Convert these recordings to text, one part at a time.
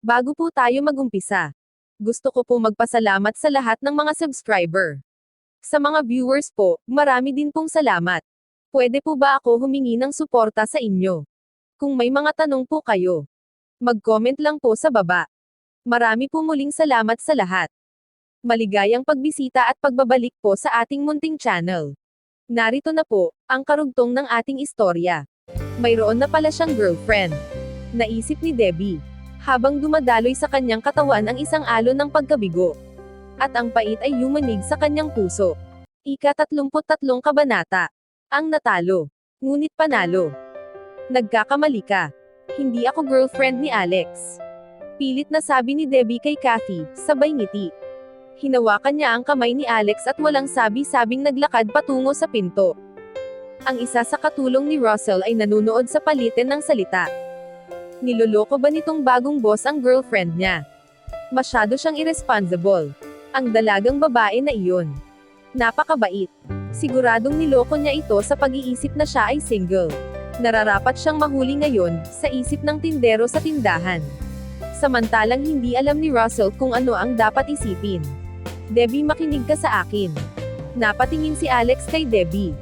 Bago po tayo magumpisa, gusto ko po magpasalamat sa lahat ng mga subscriber. Sa mga viewers po, marami din pong salamat. Pwede po ba ako humingi ng suporta sa inyo? Kung may mga tanong po kayo, mag-comment lang po sa baba. Marami po muling salamat sa lahat. Maligayang pagbisita at pagbabalik po sa ating munting channel. Narito na po, ang karugtong ng ating istorya. Mayroon na pala siyang girlfriend. Naisip ni Debbie, habang dumadaloy sa kanyang katawan ang isang alon ng pagkabigo. At ang pait ay yumanig sa kanyang puso. Ika-33 kabanata. Ang natalo. Ngunit panalo. Nagkakamali ka. Hindi ako girlfriend ni Alex. Pilit na sabi ni Debbie kay Kathy, sabay ngiti. Hinawakan niya ang kamay ni Alex at walang sabi-sabing naglakad patungo sa pinto. Ang isa sa katulong ni Russell ay nanunood sa palitin ng salita. Niloloko ba nitong bagong boss ang girlfriend niya? Masyado siyang irresponsible. Ang dalagang babae na iyon. Napakabait. Siguradong niloko niya ito sa pag-iisip na siya ay single. Nararapat siyang mahuli ngayon, sa isip ng tindero sa tindahan. Samantalang hindi alam ni Russell kung ano ang dapat isipin. Debbie, makinig ka sa akin. Napatingin si Alex kay Debbie.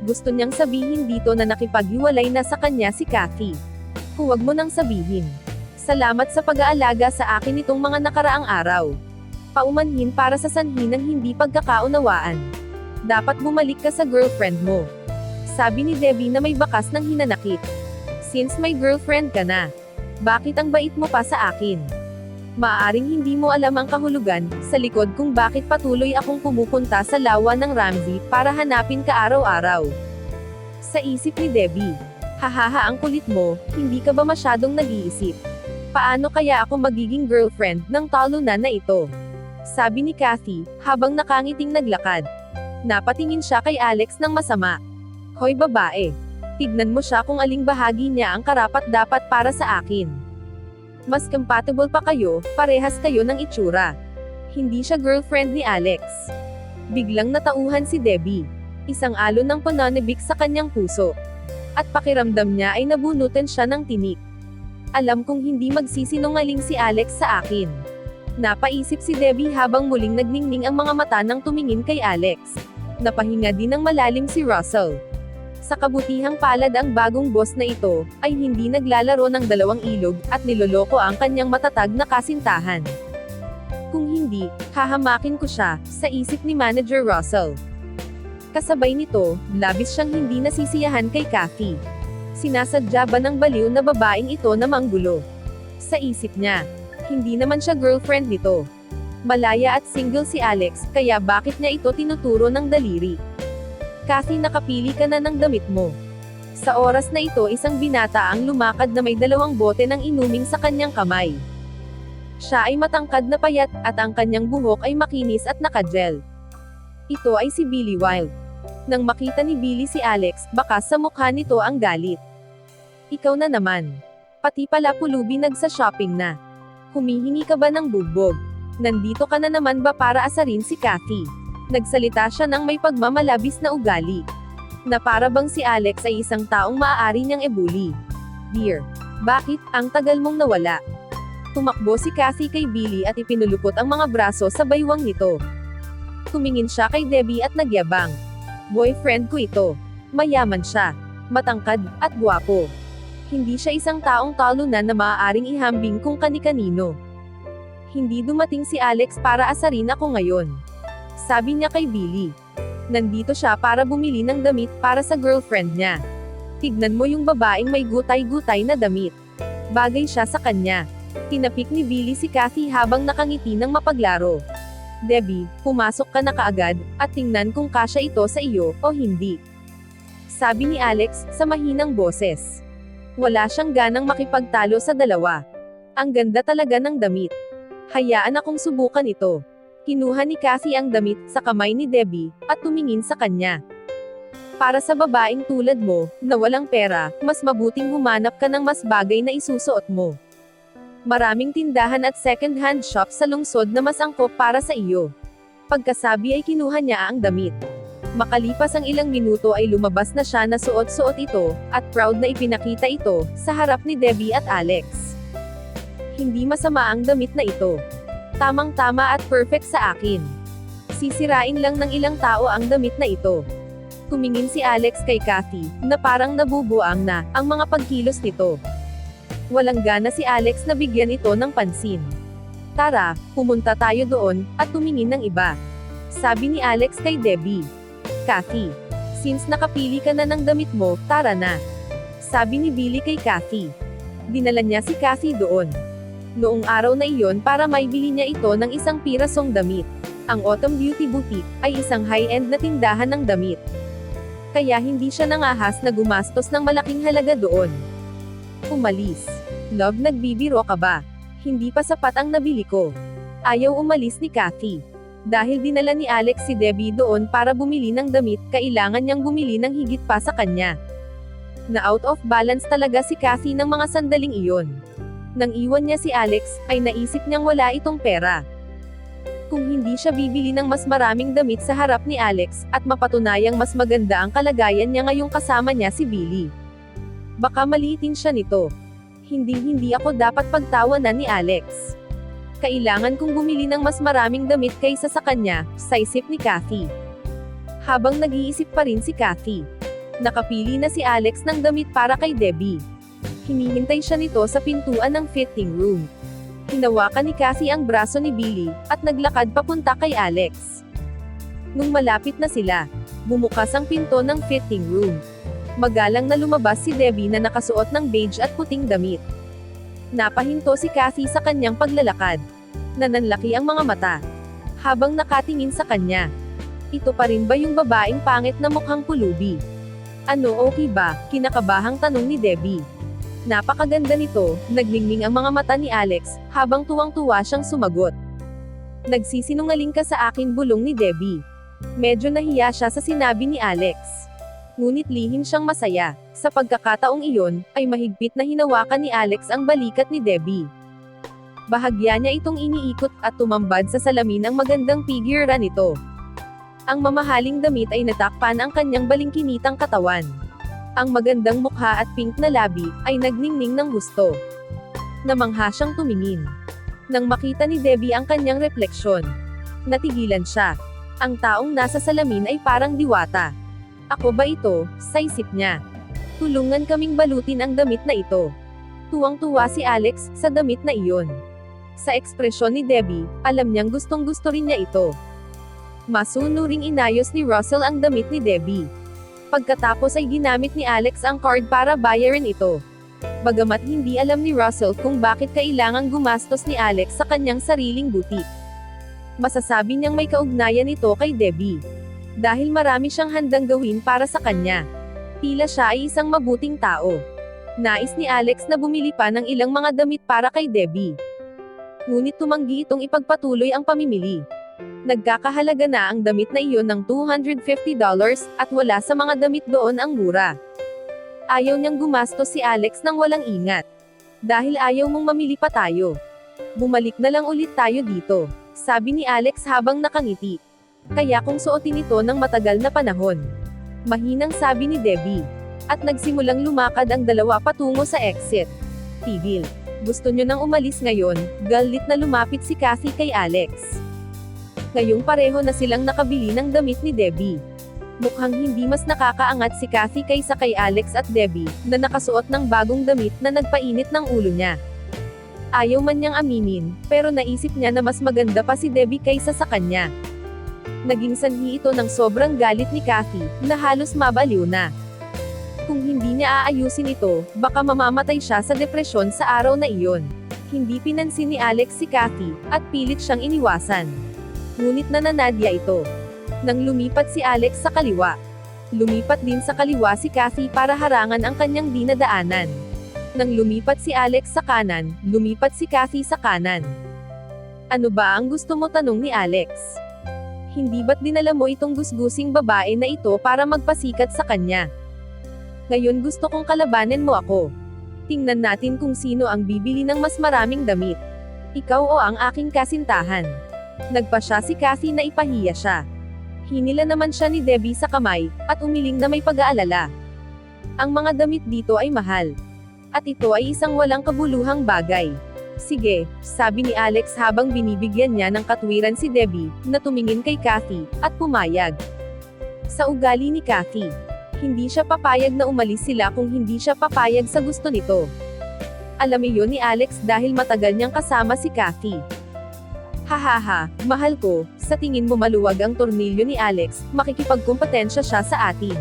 Gusto niyang sabihin dito na nakipaghiwalay na sa kanya si Kathy. Huwag mo nang sabihin. Salamat sa pag-aalaga sa akin itong mga nakaraang araw. Paumanhin para sa sanhi ng hindi pagkakaunawaan. Dapat bumalik ka sa girlfriend mo. Sabi ni Debbie na may bakas ng hinanakit. Since may girlfriend ka na, bakit ang bait mo pa sa akin? Maaaring hindi mo alam ang kahulugan, sa likod kung bakit patuloy akong pumupunta sa lawa ng Ramsey para hanapin ka araw-araw. Sa isip ni Debbie. Hahaha, ang kulit mo, hindi ka ba masyadong nag-iisip? Paano kaya ako magiging girlfriend ng talunan na ito? Sabi ni Kathy, habang nakangiting naglakad. Napatingin siya kay Alex ng masama. Hoy babae, tignan mo siya kung aling bahagi niya ang karapat-dapat para sa akin. Mas compatible pa kayo, parehas kayo ng itsura. Hindi siya girlfriend ni Alex. Biglang natauhan si Debbie. Isang alon ng pananabik sa kanyang puso. At pakiramdam niya ay nabunutan siya ng tinik. Alam kong hindi magsisinungaling si Alex sa akin. Napaisip si Debbie habang muling nagningning ang mga mata nang tumingin kay Alex. Napahinga din ng malalim si Russell. Sa kabutihang palad ang bagong boss na ito, ay hindi naglalaro ng dalawang ilog, at niloloko ang kanyang matatag na kasintahan. Kung hindi, hahamakin ko siya, sa isip ni Manager Russell. Kasabay nito, labis siyang hindi nasisiyahan kay Kathy. Sinasadya ba ng baliw na babaeng ito na manggulo? Sa isip niya, hindi naman siya girlfriend nito. Malaya at single si Alex, kaya bakit niya ito tinuturo ng daliri? Kathy, nakapili ka na ng damit mo. Sa oras na ito isang binata ang lumakad na may 2 bote ng inuming sa kanyang kamay. Siya ay matangkad na payat, at ang kanyang buhok ay makinis at nakagel. Ito ay si Billy Wilde. Nang makita ni Billy si Alex, baka sa mukha nito ang galit. Ikaw na naman. Pati pala pulubi nagsa-shopping na. Humihingi ka ba ng bugbog? Nandito ka na naman ba para asarin si Kathy? Nagsalita siya ng may pagmamalabis na ugali. Na para bang si Alex ay isang taong maaari niyang ebuli. Dear, bakit ang tagal mong nawala? Tumakbo si Kathy kay Billy at ipinulupot ang mga braso sa baywang nito. Tumingin siya kay Debbie at nagyabang. Boyfriend ko ito. Mayaman siya. Matangkad, at gwapo. Hindi siya isang taong talunan na maaaring ihambing kung kani-kanino. Hindi dumating si Alex para asarin ako ngayon. Sabi niya kay Billy. Nandito siya para bumili ng damit para sa girlfriend niya. Tignan mo yung babaeng may gutay-gutay na damit. Bagay siya sa kanya. Tinapik ni Billy si Kathy habang nakangiti ng mapaglaro. Debbie, pumasok ka na kaagad, at tingnan kung kasya ito sa iyo, o hindi. Sabi ni Alex, sa mahinang boses. Wala siyang ganang makipagtalo sa dalawa. Ang ganda talaga ng damit. Hayaan akong subukan ito. Kinuha ni Kathy ang damit sa kamay ni Debbie, at tumingin sa kanya. Para sa babaeng tulad mo, na walang pera, mas mabuting humanap ka ng mas bagay na isusuot mo. Maraming tindahan at second-hand shop sa lungsod na mas angkop para sa iyo. Pagkasabi ay kinuha niya ang damit. Makalipas ang ilang minuto ay lumabas na siya na suot-suot ito, at proud na ipinakita ito, sa harap ni Debbie at Alex. Hindi masama ang damit na ito. Tamang-tama at perfect sa akin. Sisirain lang ng ilang tao ang damit na ito. Tumingin si Alex kay Kathy, na parang nabubuang na, ang mga pagkilos nito. Walang gana si Alex na bigyan ito ng pansin. Tara, pumunta tayo doon, at tumingin ng iba. Sabi ni Alex kay Debbie. Kathy, since nakapili ka na ng damit mo, tara na. Sabi ni Billy kay Kathy. Dinala niya si Kathy doon. Noong araw na iyon para maibili niya ito ng isang pirasong damit. Ang Autumn Beauty Boutique ay isang high-end na tindahan ng damit. Kaya hindi siya nangahas na gumastos ng malaking halaga doon. Umalis. Love, nagbibiro ka ba? Hindi pa sapat ang nabili ko. Ayaw umalis ni Kathy. Dahil dinala ni Alex si Debbie doon para bumili ng damit, kailangan niyang bumili ng higit pa sa kanya. Na out of balance talaga si Kathy ng mga sandaling iyon. Nang iwan niya si Alex, ay naisip niyang wala itong pera. Kung hindi siya bibili ng mas maraming damit sa harap ni Alex, at mapatunayang mas maganda ang kalagayan niya ngayong kasama niya si Billy. Baka maliitin siya nito. Hindi ako dapat pagtawanan ni Alex. Kailangan kong bumili ng mas maraming damit kaysa sa kanya, sa isip ni Kathy. Habang nag-iisip pa rin si Kathy. Nakapili na si Alex ng damit para kay Debbie. Hinihintay siya nito sa pintuan ng fitting room. Hinawakan ni Kathy ang braso ni Billy, at naglakad papunta kay Alex. Nung malapit na sila, bumukas ang pinto ng fitting room. Magalang na lumabas si Debbie na nakasuot ng beige at puting damit. Napahinto si Kathy sa kanyang paglalakad. Nananlaki ang mga mata. Habang nakatingin sa kanya. Ito pa rin ba yung babaeng pangit na mukhang pulubi? Ano, okay ba? Kinakabahang tanong ni Debbie. Napakaganda nito, nagningning ang mga mata ni Alex, habang tuwang-tuwa siyang sumagot. Nagsisinungaling ka sa akin, bulong ni Debbie. Medyo nahiya siya sa sinabi ni Alex. Ngunit lihim siyang masaya. Sa pagkakataong iyon, ay mahigpit na hinawakan ni Alex ang balikat ni Debbie. Bahagya niya itong iniikot at tumambad sa salamin ang magandang figura nito. Ang mamahaling damit ay natakpan ang kanyang balingkinitang katawan. Ang magandang mukha at pink na labi, ay nagningning ng gusto. Namangha siyang tumingin. Nang makita ni Debbie ang kanyang refleksyon. Natigilan siya. Ang taong nasa salamin ay parang diwata. Ako ba ito, sa isip niya. Tulungan kaming balutin ang damit na ito. Tuwang-tuwa si Alex, sa damit na iyon. Sa ekspresyon ni Debbie, alam niyang gustong-gusto rin niya ito. Masunuring inayos ni Russell ang damit ni Debbie. Pagkatapos ay ginamit ni Alex ang card para bayaran ito. Bagamat hindi alam ni Russell kung bakit kailangang gumastos ni Alex sa kanyang sariling boutique. Masasabi niyang may kaugnayan ito kay Debbie. Dahil marami siyang handang gawin para sa kanya. Tila siya ay isang mabuting tao. Nais ni Alex na bumili pa ng ilang mga damit para kay Debbie. Ngunit tumanggi itong ipagpatuloy ang pamimili. Nagkakahalaga na ang damit na iyon ng $250 at wala sa mga damit doon ang mura. Ayaw niyang gumastos si Alex nang walang ingat. Dahil ayaw mong mamili pa tayo. Bumalik na lang ulit tayo dito, sabi ni Alex habang nakangiti. Kaya kung suotin ito ng matagal na panahon. Mahinang sabi ni Debbie. At nagsimulang lumakad ang dalawa patungo sa exit. Tigil. Gusto nyo nang umalis ngayon, galit na lumapit si Kathy kay Alex. Ngayong pareho na silang nakabili ng damit ni Debbie. Mukhang hindi mas nakakaangat si Kathy kaysa kay Alex at Debbie, na nakasuot ng bagong damit na nagpainit ng ulo niya. Ayaw man niyang aminin, pero naisip niya na mas maganda pa si Debbie kaysa sa kanya. Naging sanhi ito ng sobrang galit ni Kathy, na halos mabaliw na. Kung hindi niya aayusin ito, baka mamamatay siya sa depresyon sa araw na iyon. Hindi pinansin ni Alex si Kathy, at pilit siyang iniwasan. Ngunit nananadya ito. Nang lumipat si Alex sa kaliwa. Lumipat din sa kaliwa si Kathy para harangan ang kanyang dinadaanan. Nang lumipat si Alex sa kanan, lumipat si Kathy sa kanan. Ano ba ang gusto mo, tanong ni Alex? Hindi ba't dinala mo itong gusgusing babae na ito para magpasikat sa kanya? Ngayon gusto kong kalabanin mo ako. Tingnan natin kung sino ang bibili ng mas maraming damit. Ikaw o ang aking kasintahan. Nagpa siya si Kathy na ipahiya siya. Hinila naman siya ni Debbie sa kamay, at umiling na may pag-aalala. Ang mga damit dito ay mahal. At ito ay isang walang kabuluhang bagay. Sige, sabi ni Alex habang binibigyan niya ng katwiran si Debbie, na tumingin kay Kathy, at pumayag. Sa ugali ni Kathy, hindi siya papayag na umalis sila kung hindi siya papayag sa gusto nito. Alam iyon ni Alex dahil matagal niyang kasama si Kathy. Hahaha, mahal ko, sa tingin mo maluwag ang tornilyo ni Alex, makikipagkumpetensya siya sa atin.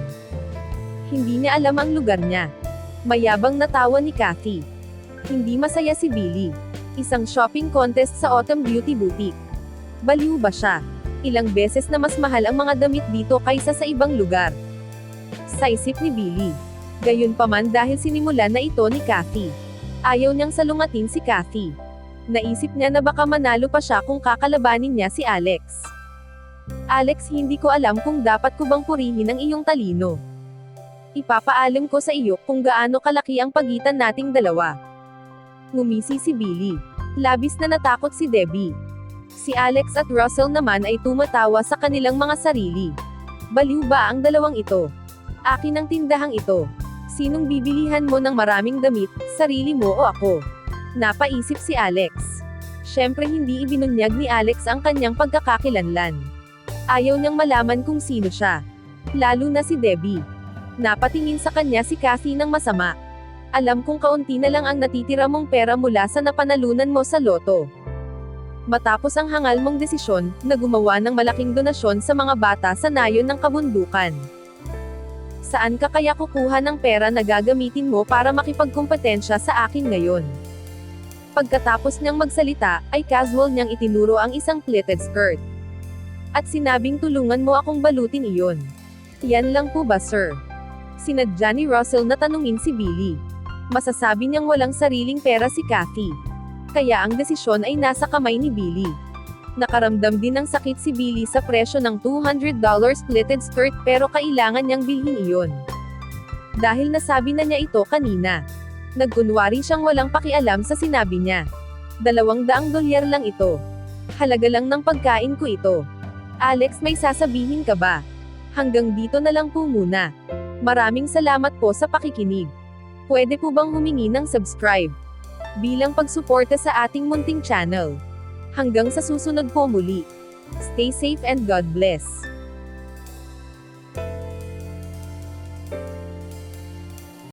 Hindi niya alam ang lugar niya. Mayabang natawa ni Kathy. Hindi masaya si Billy. Isang shopping contest sa Autumn Beauty Boutique. Baliw ba siya? Ilang beses na mas mahal ang mga damit dito kaysa sa ibang lugar. Sa isip ni Billy. Gayunpaman dahil sinimulan na ito ni Kathy. Ayaw niyang salungatin si Kathy. Naisip niya na baka manalo pa siya kung kakalabanin niya si Alex. Alex, hindi ko alam kung dapat ko bang purihin ang iyong talino. Ipapaalam ko sa iyo kung gaano kalaki ang pagitan nating dalawa. Ngumisi si Billy. Labis na natakot si Debbie. Si Alex at Russell naman ay tumatawa sa kanilang mga sarili. Baliw ba ang dalawang ito? Akin ang tindahang ito. Sinong bibilihan mo ng maraming damit, sarili mo o ako? Napaisip si Alex. Siyempre hindi ibinunyag ni Alex ang kanyang pagkakakilanlan. Ayaw niyang malaman kung sino siya. Lalo na si Debbie. Napatingin sa kanya si Kathy ng masama. Alam kong kaunti na lang ang natitira mong pera mula sa napanalunan mo sa loto. Matapos ang hangal mong desisyon, na gumawa ng malaking donasyon sa mga bata sa nayon ng kabundukan. Saan ka kaya kukuha ng pera na gagamitin mo para makipagkumpetensya sa akin ngayon? Pagkatapos niyang magsalita, ay casual niyang itinuro ang isang pleated skirt. At sinabing tulungan mo akong balutin iyon. Yan lang po ba, sir? Sinadya ni Russell na tanungin si Billy. Masasabi niyang walang sariling pera si Kathy. Kaya ang desisyon ay nasa kamay ni Billy. Nakaramdam din ng sakit si Billy sa presyo ng $200 pleated skirt pero kailangan niyang bilhin iyon. Dahil nasabi na niya ito kanina. Nagkunwari siyang walang pakialam sa sinabi niya. $200 lang ito. Halaga lang ng pagkain ko ito. Alex, may sasabihin ka ba? Hanggang dito na lang po muna. Maraming salamat po sa pakikinig. Pwede po bang humingi ng subscribe? Bilang pagsuporta sa ating munting channel. Hanggang sa susunod po muli. Stay safe and God bless.